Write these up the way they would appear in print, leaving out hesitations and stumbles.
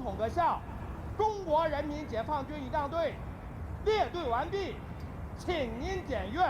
统阁下，中国人民解放军仪仗队列队完毕，请您检阅。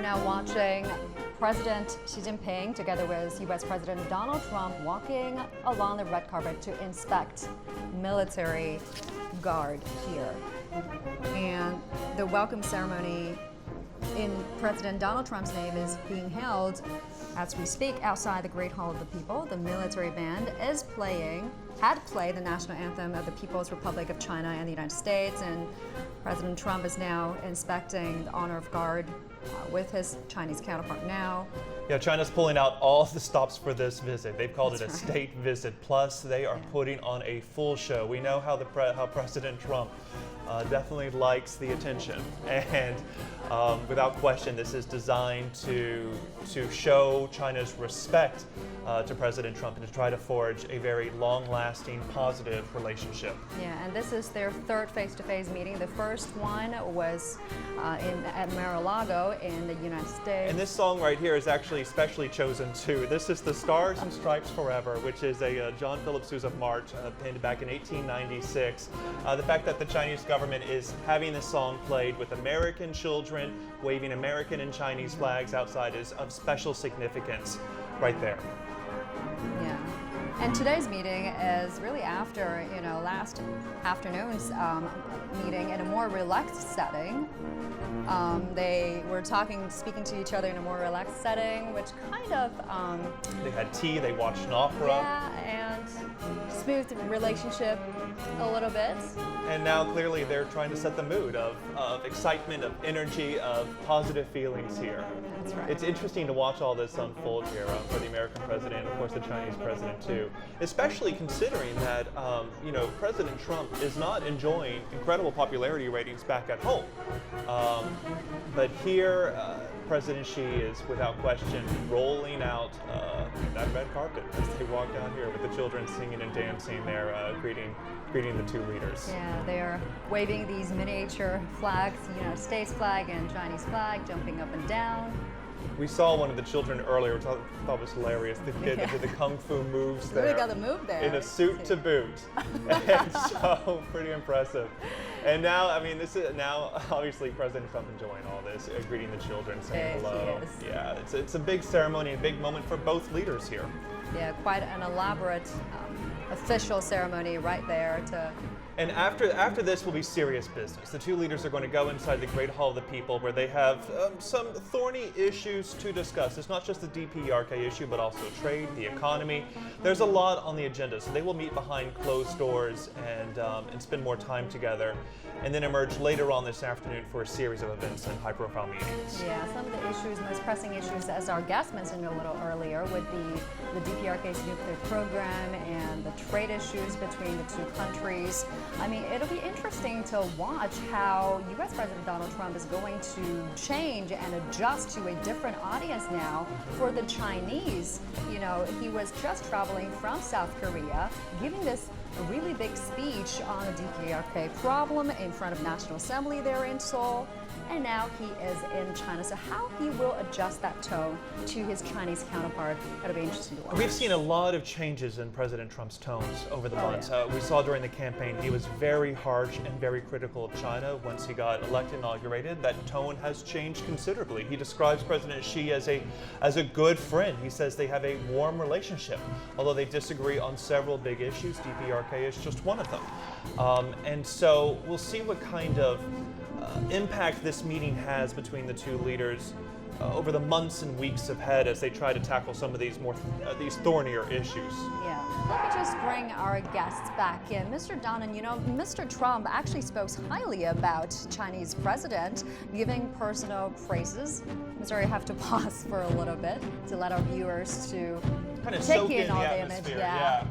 Now watching President Xi Jinping together with U.S. President Donald Trump walking along the red carpet to inspect military guard here. And the welcome ceremony in President Donald Trump's name is being held as we speak outside the Great Hall of the People. The military band had played the national anthem of the People's Republic of China and the United States, and President Trump is now inspecting the honor of guard with his Chinese counterpart now. Yeah, China's pulling out all the stops for this visit. They've called it a state visit. Plus, they are putting on a full show. We know how how President Trump definitely likes the attention, and without question, this is designed to show China's respect to President Trump and to try to forge a very long-lasting, positive relationship. Yeah, and this is their third face-to-face meeting. The first one was at Mar-a-Lago in the United States. And this song right here is actually specially chosen too. This is the Stars and Stripes Forever, which is a John Philip Sousa march penned back in 1896. The fact that the Chinese government is having this song played with American children waving American and Chinese flags outside is of special significance right there. Yeah. And today's meeting is really after, last afternoon's meeting in a more relaxed setting. They were speaking to each other in a more relaxed setting, which kind of... they had tea, they watched an opera. Yeah, and smoothed the relationship a little bit. And now clearly they're trying to set the mood of excitement, of energy, of positive feelings here. That's right. It's interesting to watch all this unfold here for the American president and of course the Chinese president too, especially considering that President Trump is not enjoying incredible popularity ratings back at home. But here, President Xi is without question rolling out that red carpet as they walk down here with the children singing and dancing there, greeting the two leaders. Yeah, they are waving these miniature flags, United States flag and Chinese flag, jumping up and down. We saw one of the children earlier, which I thought was hilarious. The kid that did the kung fu moves there. Really got the move there. In a suit to boot. And so, pretty impressive. And now, now obviously President Trump enjoying all this, greeting the children, saying hello. Yeah, it's a big ceremony, a big moment for both leaders here. Yeah, quite an elaborate official ceremony right there to... And after this will be serious business. The two leaders are going to go inside the Great Hall of the People where they have some thorny issues to discuss. It's not just the DPRK issue, but also trade, the economy. There's a lot on the agenda, so they will meet behind closed doors and spend more time together, and then emerge later on this afternoon for a series of events and high-profile meetings. Yeah, some of the issues, most pressing issues, as our guest mentioned a little earlier, would be the DPRK's nuclear program and the trade issues between the two countries. It'll be interesting to watch how U.S. President Donald Trump is going to change and adjust to a different audience now for the Chinese. He was just traveling from South Korea, giving this really big speech on the DPRK problem in front of National Assembly there in Seoul. And now he is in China. So how he will adjust that tone to his Chinese counterpart, that'll be interesting to watch. We've seen a lot of changes in President Trump's tones over the months. Yeah. We saw during the campaign he was very harsh and very critical of China. Once he got inaugurated, that tone has changed considerably. He describes President Xi as a good friend. He says they have a warm relationship, although they disagree on several big issues. DPRK is just one of them. And so we'll see what kind of impact this meeting has between the two leaders over the months and weeks ahead as they try to tackle some of these more these thornier issues. Yeah. Let me just bring our guests back in. Mr. Donnan, you know, Mr. Trump actually spoke highly about Chinese president, giving personal praises. I'm sorry, I have to pause for a little bit to let our viewers to Kind of take soak in all the the image. atmosphere. Yeah.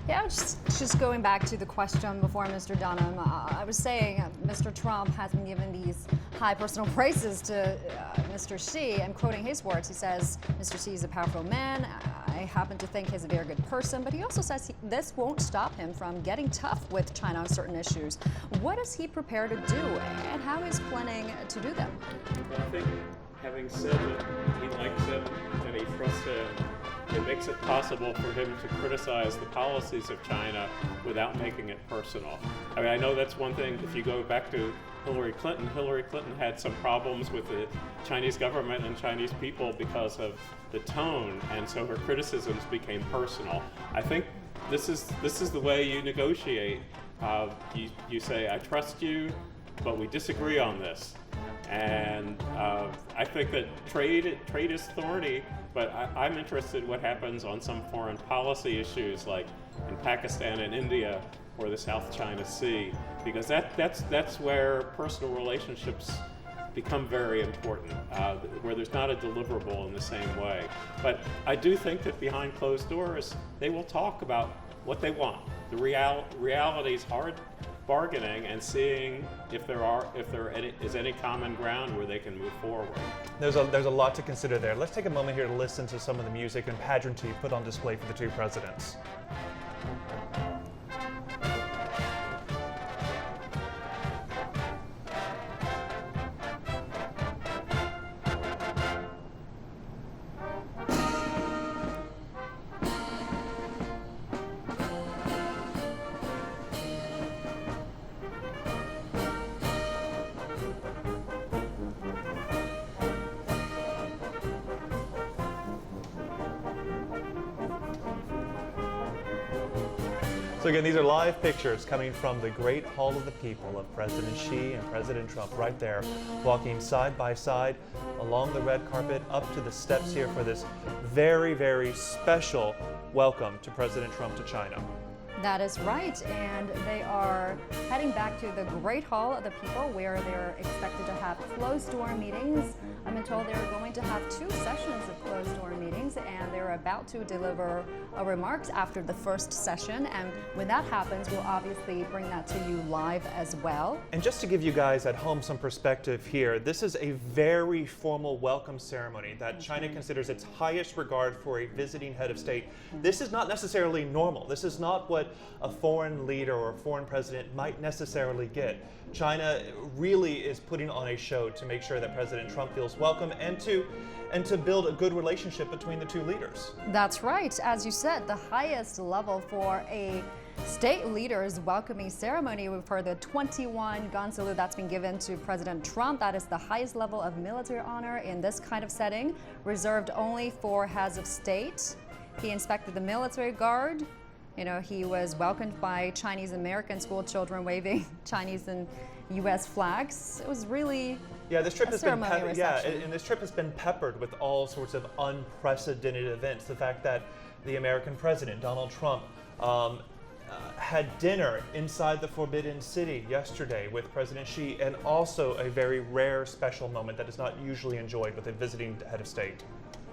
Yeah, just going back to the question before, Mr. Dunham, I was saying Mr. Trump has been given these high personal praises to Mr. Xi. I'm quoting his words. He says, Mr. Xi is a powerful man. I happen to think he's a very good person, but he also says this won't stop him from getting tough with China on certain issues. What is he prepared to do, and how is planning to do that? Well, I think having said that he likes him and he trusts him, it makes it possible for him to criticize the policies of China without making it personal. I mean, I know that's one thing. If you go back to Hillary Clinton had some problems with the Chinese government and Chinese people because of the tone, and so her criticisms became personal. I think this is the way you negotiate. You say, I trust you, but we disagree on this. And I think that trade is thorny, but I'm interested in what happens on some foreign policy issues like in Pakistan and India or the South China Sea, because that's where personal relationships become very important, where there's not a deliverable in the same way. But I do think that behind closed doors, they will talk about what they want. The reality is hard bargaining and seeing if there is any common ground where they can move forward. There's a lot to consider there. Let's take a moment here to listen to some of the music and pageantry put on display for the two presidents. So again, these are live pictures coming from the Great Hall of the People of President Xi and President Trump right there, walking side by side along the red carpet up to the steps here for this very, very special welcome to President Trump to China. That is right, and they are heading back to the Great Hall of the People where they're expected to have closed-door meetings. I've been told they're going to have 2 sessions of closed-door meetings, and they're about to deliver remarks after the first session, and when that happens, we'll obviously bring that to you live as well. And just to give you guys at home some perspective here, this is a very formal welcome ceremony that China considers its highest regard for a visiting head of state. This is not necessarily normal. This is not what a foreign leader or a foreign president might necessarily get. China really is putting on a show to make sure that President Trump feels welcome and to build a good relationship between the two leaders. That's right. As you said, the highest level for a state leader's welcoming ceremony for the 21 gun salute that's been given to President Trump. That is the highest level of military honor in this kind of setting, reserved only for heads of state. He inspected the military guard. You know, he was welcomed by Chinese American school children waving Chinese and U.S. flags. It was really Yeah, this trip has been ceremony reception. and this trip has been peppered with all sorts of unprecedented events. The fact that the American president, Donald Trump, had dinner inside the Forbidden City yesterday with President Xi, and also a very rare special moment that is not usually enjoyed with a visiting head of state.